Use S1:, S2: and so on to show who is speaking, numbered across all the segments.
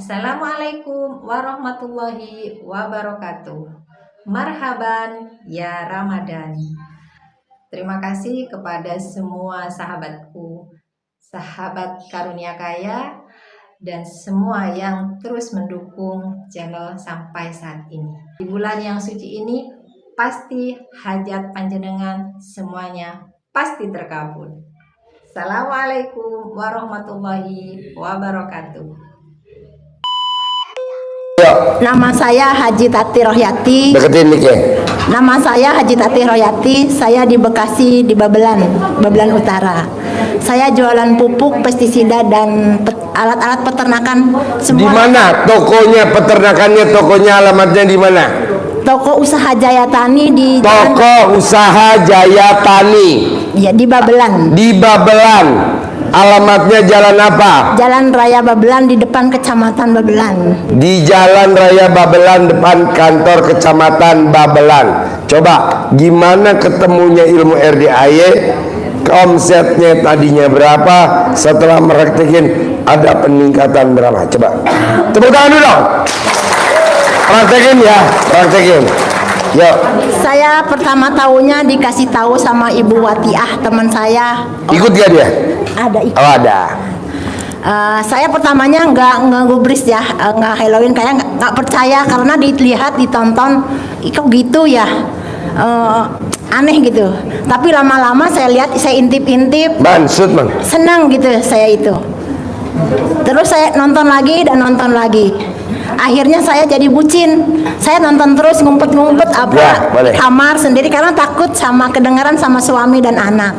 S1: Assalamualaikum warahmatullahi wabarakatuh. Marhaban ya Ramadan. Terima kasih kepada semua sahabatku, sahabat Karunia Kaya, dan semua yang terus mendukung channel sampai saat ini. Di bulan yang suci ini, pasti hajat panjenengan semuanya pasti terkabul. Assalamualaikum warahmatullahi wabarakatuh.
S2: Nama saya Haji Tati Rohyati.
S3: Deketin mic-nya.
S2: Nama saya Haji Tati Rohyati. Saya di Bekasi, di Babelan Utara. Saya jualan pupuk, pestisida, dan alat-alat peternakan semua.
S3: Di mana tokonya, peternakannya, tokonya, alamatnya di mana?
S2: Toko Usaha Jaya Tani di
S3: Toko Usaha Jaya Tani.
S2: Ya, di Babelan.
S3: Di Babelan. Alamatnya jalan apa?
S2: Jalan Raya Babelan di depan Kecamatan Babelan.
S3: Di Jalan Raya Babelan depan kantor Kecamatan Babelan. Coba gimana ketemunya ilmu RDAY? Omsetnya tadinya berapa? Setelah meraktekin ada peningkatan berapa? Coba tepuk tangan dulu dong. Praktekin ya, praktekin. Yuk.
S2: Saya pertama tahunya dikasih tahu sama Ibu Watiah, teman saya.
S3: Ikut gak dia?
S2: Ada ikut.
S3: Oh, ada.
S2: Saya pertamanya nggak gubris ya, nggak Halloween, kayak nggak percaya karena dilihat, ditonton, kok gitu ya, aneh gitu. Tapi lama-lama saya lihat, saya intip-intip,
S3: Mansud bang.
S2: senang gitu saya itu. Terus saya nonton lagi dan nonton lagi. Akhirnya saya jadi bucin. Saya nonton terus, ngumpet-ngumpet
S3: Ya, boleh.
S2: kamar sendiri karena takut sama kedengaran sama suami dan anak.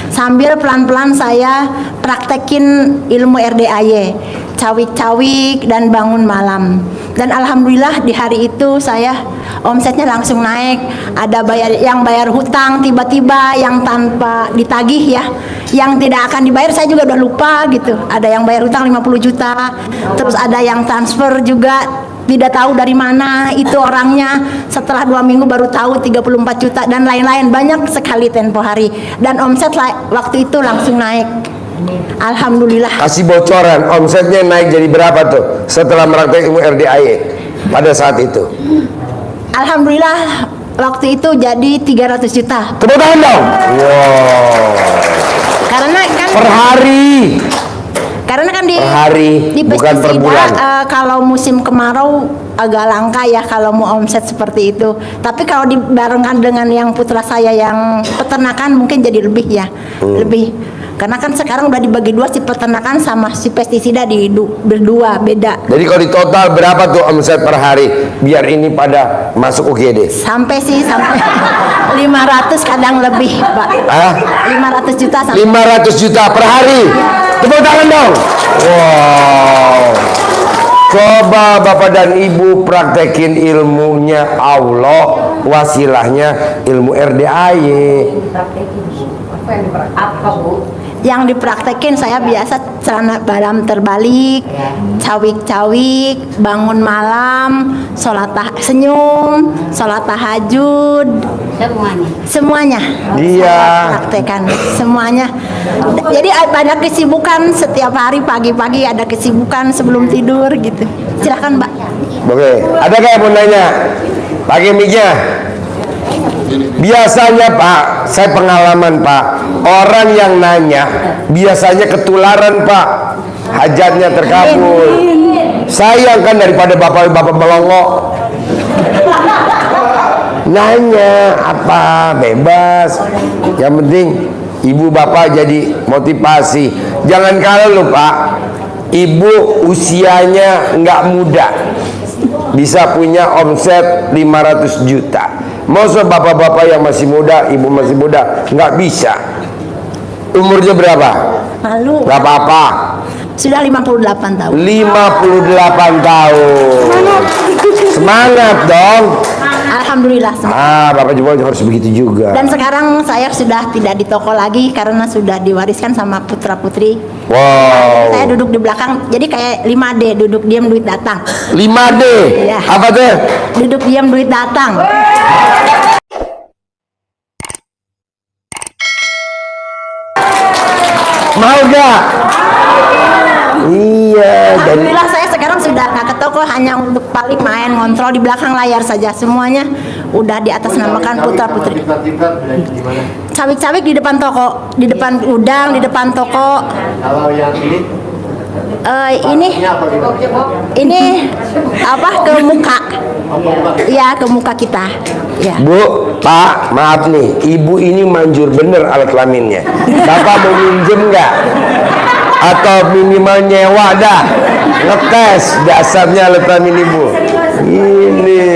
S2: Sambil pelan-pelan saya praktekin ilmu RDAY, cawik-cawik dan bangun malam. Dan alhamdulillah di hari itu saya omsetnya langsung naik. Ada yang bayar hutang tiba-tiba, yang tanpa ditagih ya, yang tidak akan dibayar saya juga udah lupa gitu. Ada yang bayar hutang 50 juta, terus ada yang transfer juga tidak tahu dari mana itu orangnya, setelah 2 minggu baru tahu 34 juta dan lain-lain, banyak sekali tempo hari. Dan omset waktu itu langsung naik, alhamdulillah.
S3: Kasih bocoran, omsetnya naik jadi berapa tuh setelah meraktek ilmu RDAY pada saat itu?
S2: Alhamdulillah waktu itu jadi 300 juta.
S3: Tepuk tangan dong. Wow.
S2: Karena kan
S3: Per hari.
S2: Karena kan di
S3: Per hari, bukan per
S2: pestisida,
S3: bulan.
S2: kalau musim kemarau agak langka ya kalau mau omset seperti itu. Tapi kalau dibarengkan dengan yang putra saya yang peternakan mungkin jadi lebih ya, lebih. Karena kan sekarang udah dibagi dua, si peternakan sama si pestisida berdua, beda.
S3: Jadi kalau di total berapa tuh omset per hari? Biar ini pada masuk UGD.
S2: Sampai 500 kadang lebih, Pak.
S3: Hah?
S2: 500 juta sampai
S3: 500 juta per hari. Tepuk tangan dong. Wow. Coba Bapak dan Ibu praktekin ilmunya Allah, wasilahnya ilmu RDAY.
S1: Apa Bu?
S2: yang dipraktekin saya biasa celana dalam terbalik, cawik-cawik, bangun malam, senyum, sholat tahajud, semuanya
S3: Iya.
S2: saya praktekan semuanya. Jadi banyak kesibukan setiap hari, pagi-pagi ada kesibukan sebelum tidur gitu. Silakan Mbak.
S3: Oke, ada nggak yang mau nanya? Pakai mic-nya. Biasanya Pak, saya pengalaman Pak, orang yang nanya biasanya ketularan Pak, hajatnya terkabul. Sayang kan daripada bapak-bapak melongo. Nanya apa bebas, yang penting ibu bapak jadi motivasi. Jangan kalah loh Pak, ibu usianya nggak muda, bisa punya omset 500 juta. Masa bapak-bapak yang masih muda, ibu masih muda, nggak bisa. Umurnya berapa?
S2: Malu.
S3: Nggak apa-apa.
S2: Sudah 58 tahun.
S3: 58 tahun. Semangat dong.
S2: Alhamdulillah.
S3: Bapak juga harus begitu juga.
S2: Dan sekarang saya sudah tidak di toko lagi karena sudah diwariskan sama putra putri.
S3: Wow.
S2: Saya duduk di belakang, jadi kayak 5D, duduk diam duit datang.
S3: 5D.
S2: Iya.
S3: Apa tuh?
S2: Duduk diam duit datang.
S3: Mau gak? Iya. Jadi
S2: Alhamdulillah saya sekarang sudah nggak ke toko, hanya untuk paling main ngontrol di belakang layar saja. Semuanya udah di atas namakan putra putri. Cawik-cawik di depan toko, di depan gudang, di depan toko.
S4: Kalau yang
S2: Ini apa, ke muka? Ya, ke muka kita. Ya.
S3: Bu, Pak, maaf nih, ibu ini manjur bener alat kelaminnya. Bapak mau minjem nggak? Atau minimal nyewa dah? Ngetes dasarnya alat kelamin ibu. Ini.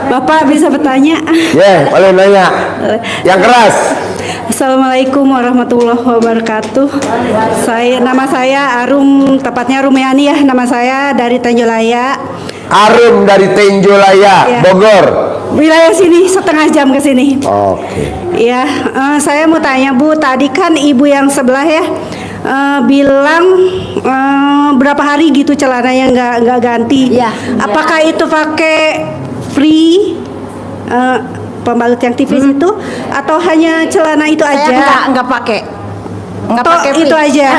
S5: Bapak bisa bertanya?
S3: Ya, boleh nanya. Yang keras.
S5: Assalamualaikum warahmatullahi wabarakatuh. Nama saya Arum, tepatnya Rumiani ya. Nama saya dari Tanjolaya.
S3: Arum dari Tenjolaya,
S5: Ya.
S3: Bogor.
S5: Wilayah sini setengah jam ke sini.
S3: Oke.
S5: Ya, saya mau tanya Bu, tadi kan ibu yang sebelah ya bilang berapa hari gitu celananya nggak ganti.
S2: Ya.
S5: Apakah itu pakai free pembalut yang tipis itu atau hanya celana itu
S2: Saya
S5: aja?
S2: nggak pakai. Nggak
S5: Toh
S2: pakai
S5: itu
S2: free.
S5: aja.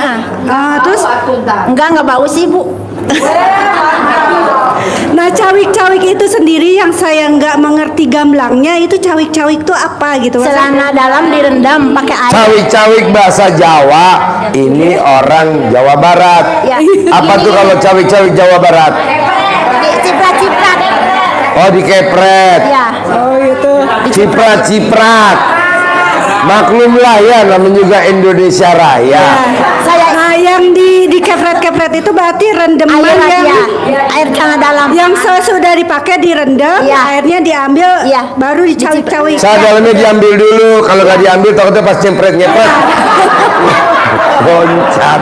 S5: Terus
S2: Nggak bau sih, Bu.
S5: nah cawik-cawik itu sendiri yang saya nggak mengerti gamblangnya, itu cawik-cawik itu apa gitu?
S2: Celana dalam direndam pakai air.
S3: Cawik-cawik bahasa Jawa, ini orang Jawa Barat.
S2: Ya.
S3: Apa tuh kalau cawik-cawik Jawa Barat?
S2: Ciprat-ciprat.
S3: Oh, dikepret.
S2: Ya.
S5: Oh itu.
S3: Ciprat-ciprat. Maklumlah ya, namanya juga Indonesia Raya.
S5: Nah yang di kepret-kepret itu berarti rendeman
S2: Air
S5: yang
S2: air celana dalam.
S5: yang sudah dipakai direndam,
S2: Iya.
S5: airnya diambil,
S2: Iya.
S5: baru dicawik-cawik.
S3: Saya dalamnya diambil dulu, kalau nggak diambil takutnya pas nyempret-nyempret loncat.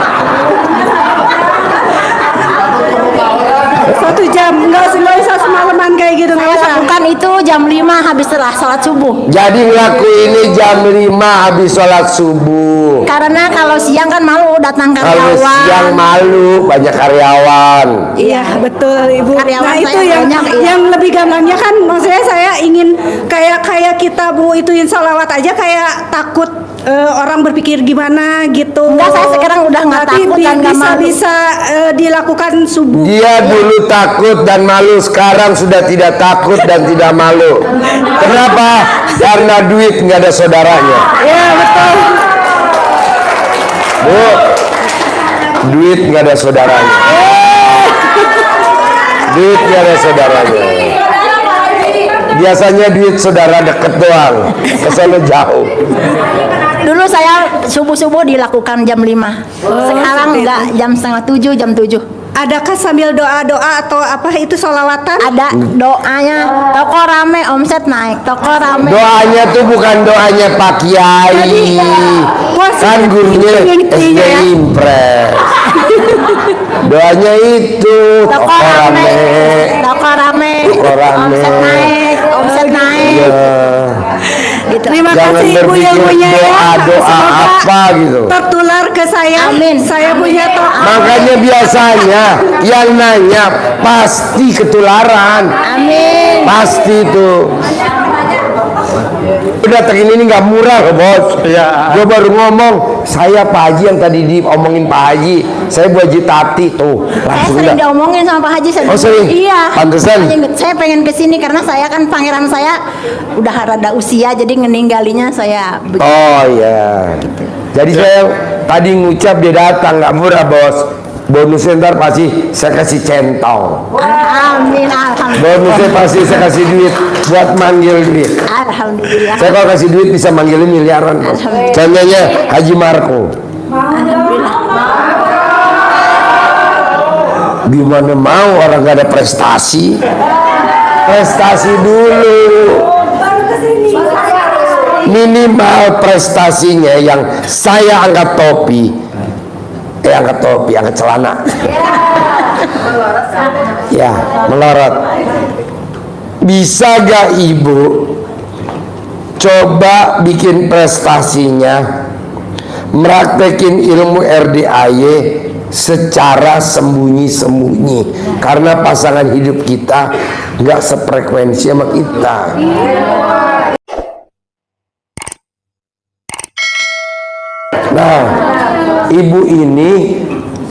S5: 1 jam, nggak usah semalaman kayak gitu, nggak
S2: Saya
S5: usah.
S2: lakukan itu jam 5 habis setelah sholat subuh.
S3: Jadi ngelakuin ini jam 5 habis sholat subuh.
S2: Karena kalau siang kan malu datang
S3: Kalau
S2: karyawan.
S3: siang malu, banyak karyawan.
S5: Iya betul Ibu.
S2: Karyawan
S5: Nah itu
S2: saya
S5: yang
S2: banyak, iya.
S5: yang lebih gamblangnya kan, maksudnya saya ingin kayak kita Bu ituin sholawat aja kayak takut orang berpikir gimana gitu.
S2: Enggak, saya sekarang udah nggak
S5: Tapi
S2: takut dan nggak malu.
S5: bisa dilakukan subuh.
S3: Dia dulu takut dan malu, sekarang sudah tidak takut dan tidak malu. Kenapa? Karena duit nggak ada saudaranya.
S5: Ya betul.
S3: Bu, duit nggak ada saudaranya. Duit nggak ada saudaranya. Biasanya duit saudara deket doang, kesana jauh.
S2: Dulu saya subuh-subuh dilakukan jam 5. Sekarang
S5: seperti
S2: enggak, jam setengah 7, jam 7.
S5: Adakah sambil doa-doa atau apa itu sholawatan?
S2: Ada doanya, toko rame omset naik, toko rame.
S3: Doanya tuh bukan doanya Pak Kiai, kan gurunya SD Impres. Doanya itu
S2: Toko rame, toko rame,
S3: Toko rame.
S2: omset naik, omset naik.
S3: Ya.
S2: Gitu.
S5: Terima
S3: Jangan
S5: kasih Ibu
S3: berpikir
S5: ilmunya ya.
S3: doa-doa
S5: Semoga
S3: apa gitu.
S5: tertular ke saya.
S2: Amin.
S5: Saya punya toko.
S3: Makanya biasanya yang nanya pasti ketularan,
S2: Amin.
S3: pasti tuh. Udah ini nggak murah loh bos. Ya. Gue baru ngomong, saya Pak Haji yang tadi diomongin Pak Haji, saya Bu Haji Tati tuh
S2: Saya
S3: langsung
S2: sering
S3: udah.
S2: diomongin sama Pak Haji.
S3: Oh, sering?
S2: Iya.
S3: Pantesan.
S2: Makanya saya pengen kesini karena saya kan pangeran saya udah rada usia, jadi ngeninggalinya saya.
S3: Oh iya. Jadi saya tadi ngucap dia datang nggak murah bos. Bonusnya ntar pasti saya kasih centong.
S2: Amin, alhamdulillah.
S3: Bonusnya pasti saya kasih duit buat manggil duit.
S2: Alhamdulillah.
S3: Saya kalau kasih duit bisa manggilin miliaran bos. Contohnya Haji Marco. Gimana mau orang gak ada prestasi? Prestasi dulu. Minimal prestasinya yang saya angkat topi. Angkat celana. Ya, melorot. Bisa gak ibu coba bikin prestasinya, meraktekin ilmu RDAY secara sembunyi-sembunyi, karena pasangan hidup kita nggak sefrekuensi sama kita. Nah, ibu ini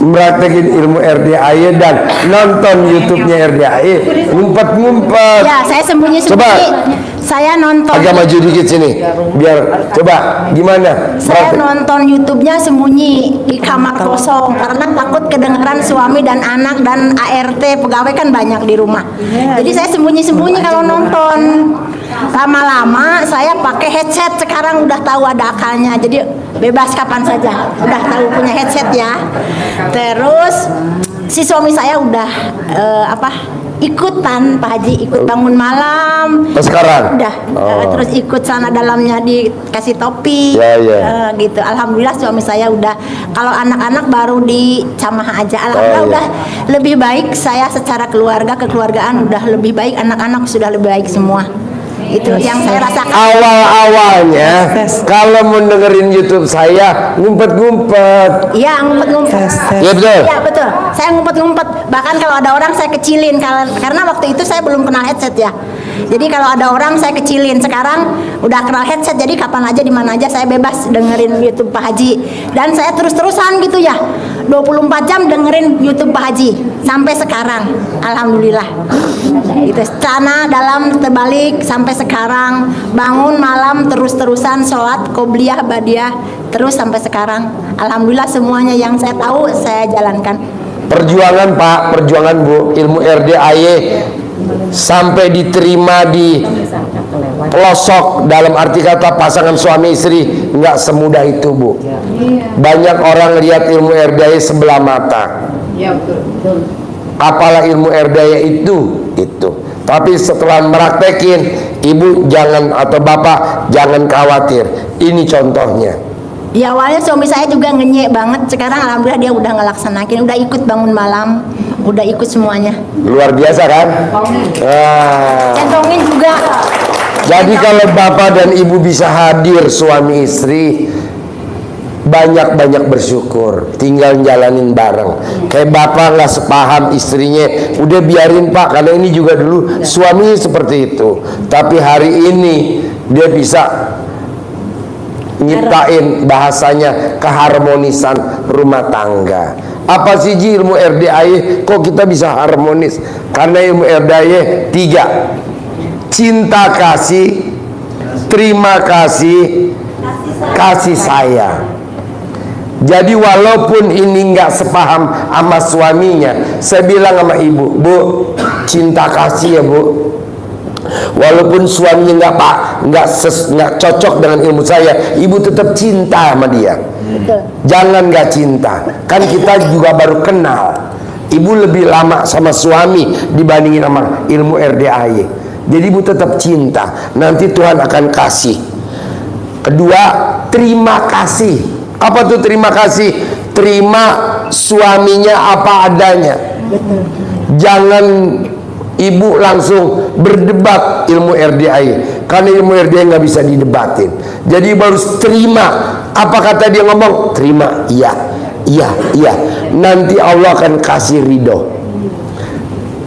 S3: Meraktekin ilmu RDAY dan nonton YouTube-nya RDAY, ngumpet-ngumpet.
S2: Ya, saya sembunyi-sembunyi.
S3: Coba.
S2: Saya nonton.
S3: Agak maju dikit sini, biar coba gimana?
S2: Saya nonton YouTube-nya sembunyi di kamar kosong karena takut kedengaran suami dan anak dan ART pegawai kan banyak di rumah. Jadi saya sembunyi-sembunyi kalau nonton. Lama-lama saya pakai headset, sekarang udah tahu ada akalnya. Jadi bebas kapan saja. Udah tahu punya headset ya. Terus si suami saya udah ikutan Pak Haji, ikut bangun malam.
S3: Sekarang
S2: Udah terus ikut sana dalamnya dikasih topi. Gitu. Alhamdulillah suami saya udah, kalau anak-anak baru di camah aja. Alhamdulillah udah lebih baik, saya secara kekeluargaan udah lebih baik, anak-anak sudah lebih baik semua. Itu yang saya rasakan.
S3: Awal-awalnya kalau mau dengerin YouTube saya ngumpet-ngumpet.
S2: Iya, ngumpet-ngumpet.
S3: Iya betul.
S2: Iya betul. Saya ngumpet-ngumpet. Bahkan kalau ada orang saya kecilin karena waktu itu saya belum kenal headset ya. Jadi kalau ada orang saya kecilin. Sekarang udah kenal headset, jadi kapan aja di mana aja saya bebas dengerin YouTube Pak Haji. Dan saya terus-terusan gitu ya. 24 jam dengerin YouTube Pak Haji sampai sekarang. Alhamdulillah. Itu sana dalam terbalik sampai sekarang, bangun malam terus-terusan sholat qobliyah badiah terus sampai sekarang. Alhamdulillah semuanya yang saya tahu saya jalankan.
S3: Perjuangan Pak, perjuangan Bu, ilmu RDAY sampai diterima di pelosok dalam arti kata pasangan suami istri, nggak semudah itu Bu. Banyak orang lihat ilmu RDAY sebelah mata. Apalah ilmu RDAY itu. Tapi setelah meraktekin, ibu jangan atau bapak jangan khawatir. Ini contohnya.
S2: Di awalnya suami saya juga ngenyek banget. Sekarang alhamdulillah dia udah ngelaksanakin, udah ikut bangun malam, udah ikut semuanya.
S3: Luar biasa kan?
S2: Centongin juga.
S3: Jadi kalau bapak dan ibu bisa hadir suami istri, banyak-banyak bersyukur, tinggal jalanin bareng. Kayak bapak nggak sepaham istrinya, udah biarin Pak, karena ini juga dulu suami seperti itu. Tapi hari ini dia bisa nyiptain bahasanya keharmonisan rumah tangga. Apa sih Ji ilmu RDAY? Kok kita bisa harmonis? Karena ilmu RDAY 3: cinta kasih, terima kasih, kasih sayang. Jadi walaupun ini nggak sepaham sama suaminya, saya bilang sama ibu, Bu, cinta kasih ya Bu. Walaupun suaminya nggak cocok dengan ilmu saya, ibu tetap cinta sama dia. Jangan nggak cinta, kan kita juga baru kenal. Ibu lebih lama sama suami dibandingin sama ilmu RDAY. Jadi ibu tetap cinta, nanti Tuhan akan kasih. Kedua, terima kasih. Apa tuh terima kasih? Terima suaminya apa adanya. Jangan ibu langsung berdebat ilmu RDAY, karena ilmu RDAY nggak bisa didebatin. Jadi baru terima apa kata dia ngomong, terima, iya. Nanti Allah akan kasih ridho.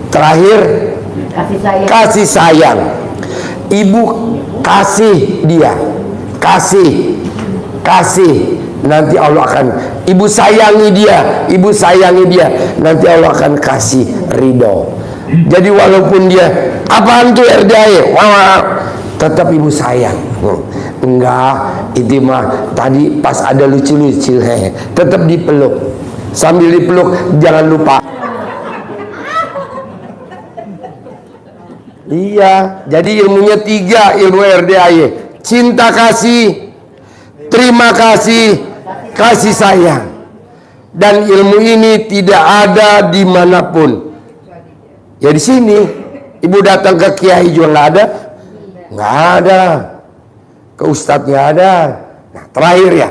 S3: Terakhir, kasih sayang. Ibu kasih dia, kasih. Nanti Allah akan, ibu sayangi dia, nanti Allah akan kasih ridho. Jadi walaupun dia apaan tuh RDAY, tetap ibu sayang. Enggak, itu mah tadi pas ada lucu-lucu, tetap dipeluk. Sambil dipeluk jangan lupa. Iya, jadi ilmunya 3 ilmu RDAY: cinta kasih, terima kasih, kasih sayang. Dan ilmu ini tidak ada dimanapun. Ya di sini, ibu datang ke kiai juga nggak ada, ke ustadz nggak ada. Nah, terakhir ya,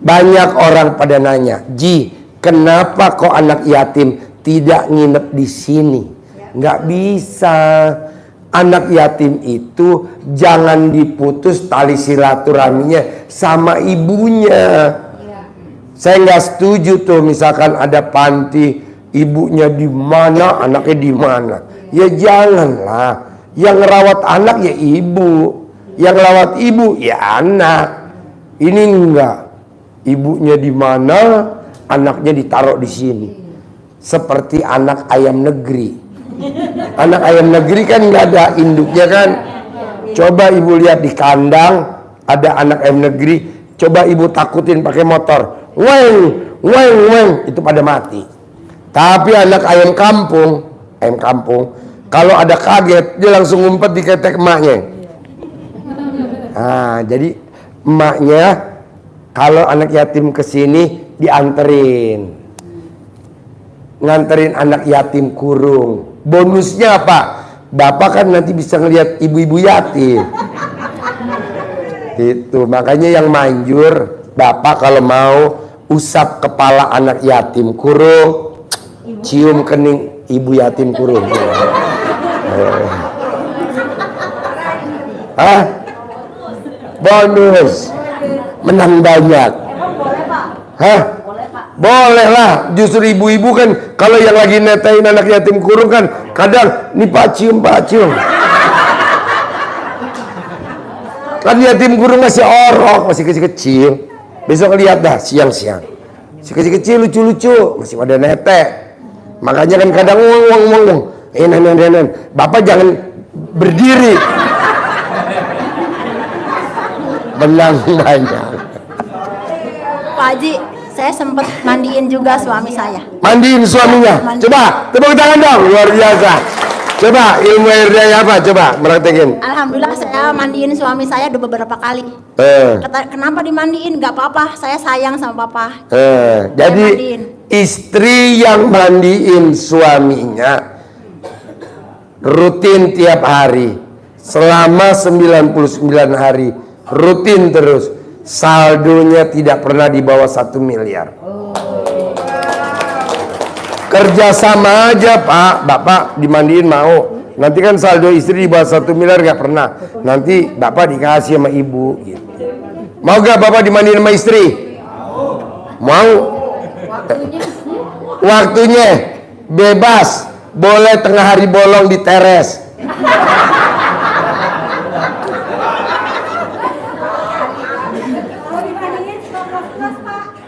S3: banyak orang pada nanya, Ji, kenapa kok anak yatim tidak nginep di sini? Nggak bisa. Anak yatim itu jangan diputus tali silaturahminya sama ibunya. Saya nggak setuju tuh misalkan ada panti, ibunya di mana, anaknya di mana. Ya janganlah. Yang ngerawat anak ya ibu, yang ngerawat ibu ya anak. Ini enggak. Ibunya di mana, anaknya ditaruh di sini. Seperti anak ayam negeri. Anak ayam negeri kan nggak ada induknya kan. Coba ibu lihat di kandang ada anak ayam negeri, coba ibu takutin pakai motor, weng, weng, weng, itu pada mati. Tapi anak ayam kampung, kalau ada kaget dia langsung ngumpet di ketek emaknya. Nah, jadi emaknya kalau anak yatim kesini dianterin, nganterin anak yatim kurung. Bonusnya apa? Bapak kan nanti bisa ngelihat ibu-ibu yatim. Itu makanya yang manjur, bapak kalau mau usap kepala anak yatim kurung, cium kening ibu yatim kurung. Hah? Bonus menang banyak. Hah? Boleh lah, justru ibu-ibu kan kalau yang lagi netain anak yatim kurung kan kadang nih pak cium. Kan yatim kurung masih orok, masih kecil-kecil. Besok lihat dah siang-siang. Si kecil-kecil lucu-lucu, masih pada netek. Makanya kan kadang ngomong. Nen. Bapak jangan berdiri. Menang banyak.
S2: Pak Haji, saya sempat mandiin juga suami saya.
S3: Mandiin suaminya. Coba tepuk tangan dong, luar biasa. Coba ilmu RDAY apa? Coba praktekin.
S2: Alhamdulillah saya mandiin suami saya udah beberapa kali. Kenapa dimandiin? Gak apa-apa, saya sayang sama papa.
S3: Jadi
S2: mandiin.
S3: Istri yang mandiin suaminya rutin tiap hari selama 99 hari, rutin terus. Saldonya tidak pernah di bawah 1 miliar. Kerja sama aja pak, bapak dimandiin mau. Nanti kan saldo istri di bawah 1 miliar gak pernah. Nanti bapak dikasih sama ibu gitu. Mau gak bapak dimandiin sama istri? Mau. Waktunya bebas, boleh tengah hari bolong di teres.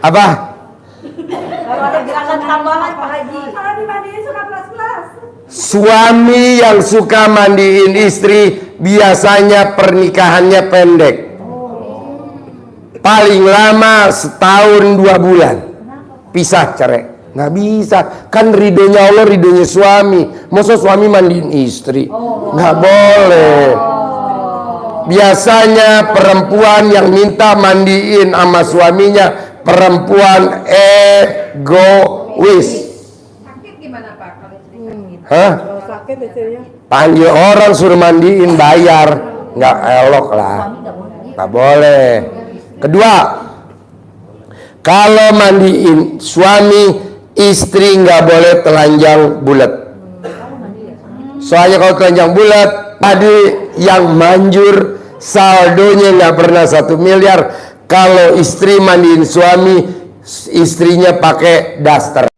S3: Apa?
S1: Kalau ada gerakan tambahan Pak Haji. Kalau dimandiin suka plus-plus.
S3: Suami yang suka mandiin istri biasanya pernikahannya pendek. Paling lama setahun 2 bulan. Pisah cerai. Nggak bisa. Kan ridhonya Allah, ridhonya suami. Masa suami mandiin istri? Nggak boleh. Biasanya perempuan yang minta mandiin sama suaminya perempuan egois.
S1: Sakit gimana Pak kalau istri sakit?
S3: Hah?
S1: Sakit istrinya.
S3: Panggil orang suruh mandiin, bayar. Nggak elok lah. Nggak boleh. Kedua, kalau mandiin suami, istri nggak boleh telanjang bulat. Soalnya kalau telanjang bulat, tadi yang manjur saldonya nggak pernah 1 miliar. Kalau istri mandiin suami, istrinya pakai daster.